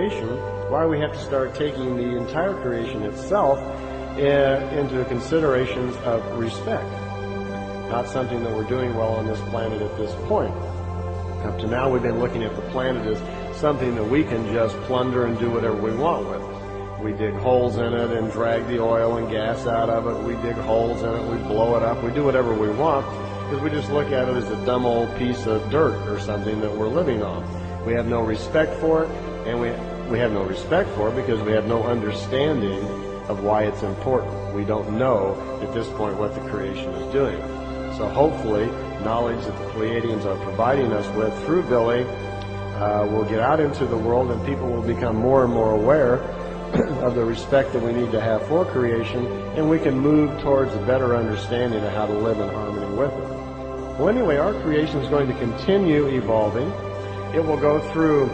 creation, why we have to start taking the entire creation itself into considerations of respect. Not something that we're doing well on this planet at this point. Up to now, we've been looking at the planet as something that we can just plunder and do whatever we want with. We dig holes in it and drag the oil and gas out of it. We dig holes in it, we blow it up, we do whatever we want, because we just look at it as a dumb old piece of dirt or something that we're living on. We have no respect for it, and we have no respect for it because we have no understanding of why it's important. We don't know at this point what the creation is doing. So hopefully, knowledge that the Pleiadians are providing us with through Billy will get out into the world, and people will become more and more aware of the respect that we need to have for creation, and we can move towards a better understanding of how to live in harmony with it. Well, anyway, our creation is going to continue evolving. It will go through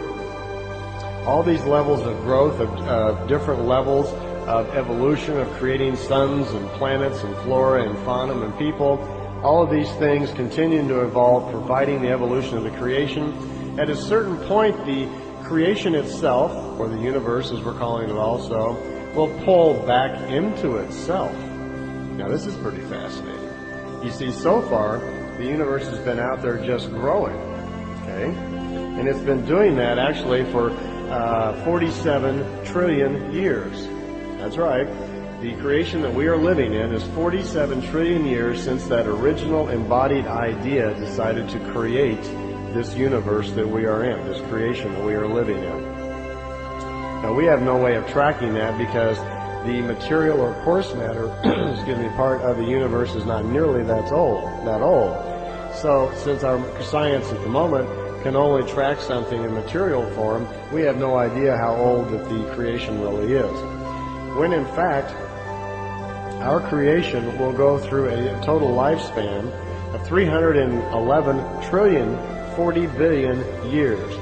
all these levels of growth, of different levels of evolution, of creating suns and planets and flora and fauna and people. All of these things continuing to evolve, providing the evolution of the creation. At a certain point, the creation itself, or the universe as we're calling it also, will pull back into itself. Now this is pretty fascinating. You see, so far, the universe has been out there just growing, okay? And it's been doing that actually for 47 trillion years. That's right. The creation that we are living in is 47 trillion years since that original embodied idea decided to create this universe that we are in, this creation that we are living in. Now, we have no way of tracking that because the material or coarse matter, part of the universe is not nearly that old. So, since our science at the moment can only track something in material form, we have no idea how old that the creation really is. When in fact, our creation will go through a total lifespan of 311 trillion 40 billion years.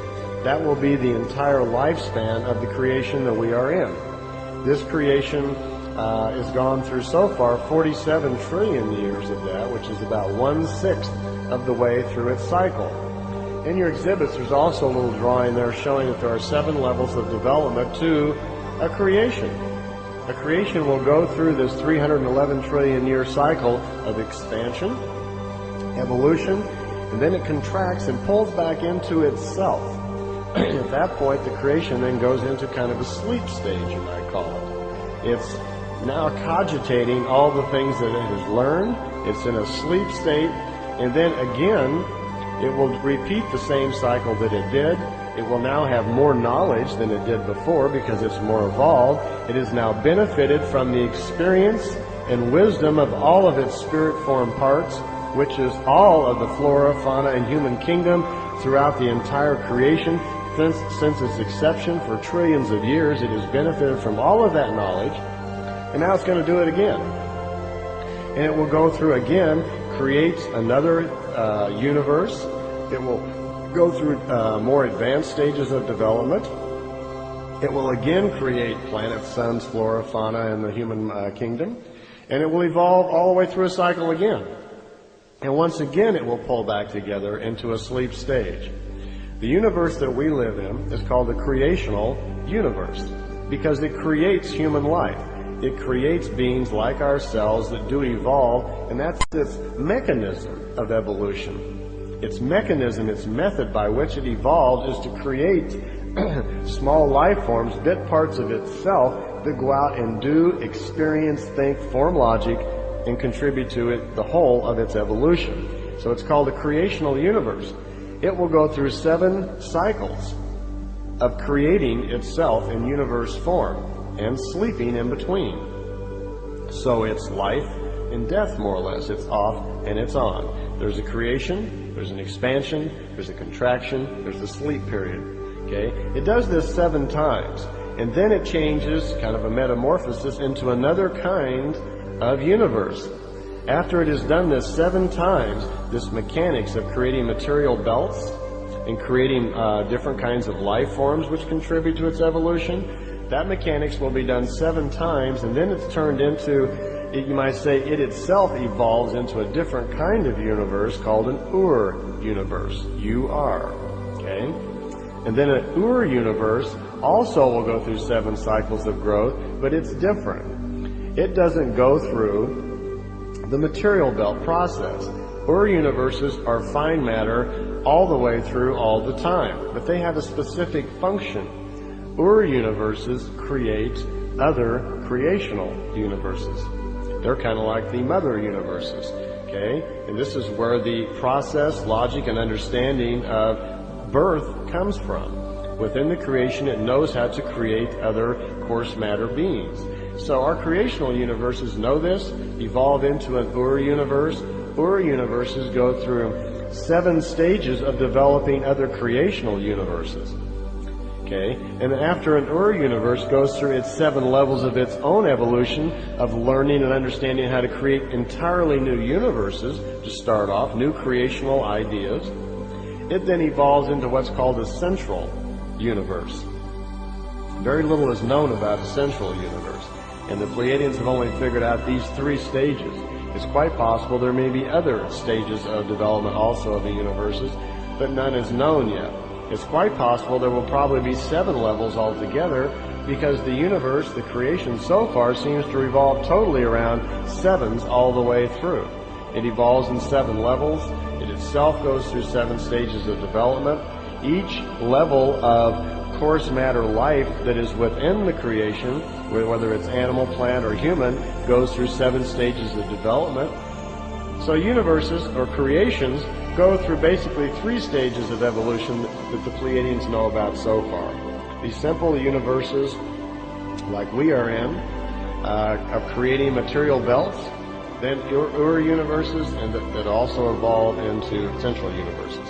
That will be the entire lifespan of the creation that we are in. This creation has gone through so far 47 trillion years of that, which is about 1/6 of the way through its cycle. In your exhibits, there's also a little drawing there showing that there are 7 levels of development to a creation. A creation will go through this 311 trillion year cycle of expansion, evolution, and then it contracts and pulls back into itself. At that point, the creation then goes into kind of a sleep stage, you might call it. It's now cogitating all the things that it has learned. It's in a sleep state, and then again, it will repeat the same cycle that it did. It will now have more knowledge than it did before because it's more evolved. It has now benefited from the experience and wisdom of all of its spirit form parts, which is all of the flora, fauna, and human kingdom throughout the entire creation. Since its inception for trillions of years, it has benefited from all of that knowledge, and now it's going to do it again. And it will go through again, create another universe. It will go through more advanced stages of development. It will again create planets, suns, flora, fauna, and the human kingdom. And it will evolve all the way through a cycle again. And once again, it will pull back together into a sleep stage. The universe that we live in is called the creational universe because it creates human life. It creates beings like ourselves that do evolve, and that's its mechanism of evolution. Its mechanism, its method by which it evolved is to create small life forms, bit parts of itself that go out and do, experience, think, form logic, and contribute to it the whole of its evolution. So it's called a creational universe. It will go through 7 cycles of creating itself in universe form and sleeping in between. So it's life and death, more or less. It's off and it's on. There's a creation, there's an expansion, there's a contraction, there's a sleep period. Okay? It does this 7 times, and then it changes, kind of a metamorphosis, into another kind of universe. After it has done this 7 times, this mechanics of creating material belts and creating different kinds of life forms which contribute to its evolution, that mechanics will be done 7 times, and then it's turned into, you might say, it itself evolves into a different kind of universe called an Ur universe, U-R, okay? And then an Ur universe also will go through 7 cycles of growth, but it's different. It doesn't go through the material belt process. Ur universes are fine matter all the way through all the time, but they have a specific function. Ur universes create other creational universes. They're kind of like the mother universes, okay? And this is where the process, logic, and understanding of birth comes from. Within the creation, it knows how to create other coarse matter beings. So our creational universes know this, evolve into an Ur universe. Ur universes go through 7 stages of developing other creational universes. Okay? And after an Ur universe goes through its 7 levels of its own evolution of learning and understanding how to create entirely new universes to start off, new creational ideas, it then evolves into what's called a central universe. Very little is known about a central universe, and the Pleiadians have only figured out these 3 stages. It's quite possible there may be other stages of development also of the universes, but none is known yet. It's quite possible there will probably be 7 levels altogether, because the universe, the creation so far, seems to revolve totally around 7s all the way through. It evolves in 7 levels. It itself goes through 7 stages of development. Each level of coarse matter life that is within the creation, whether it's animal, plant, or human, goes through 7 stages of development. So universes, or creations, go through basically 3 stages of evolution that the Pleiadians know about so far. These simple universes, like we are in, of creating material belts, then Ur universes, and that also evolve into central universes.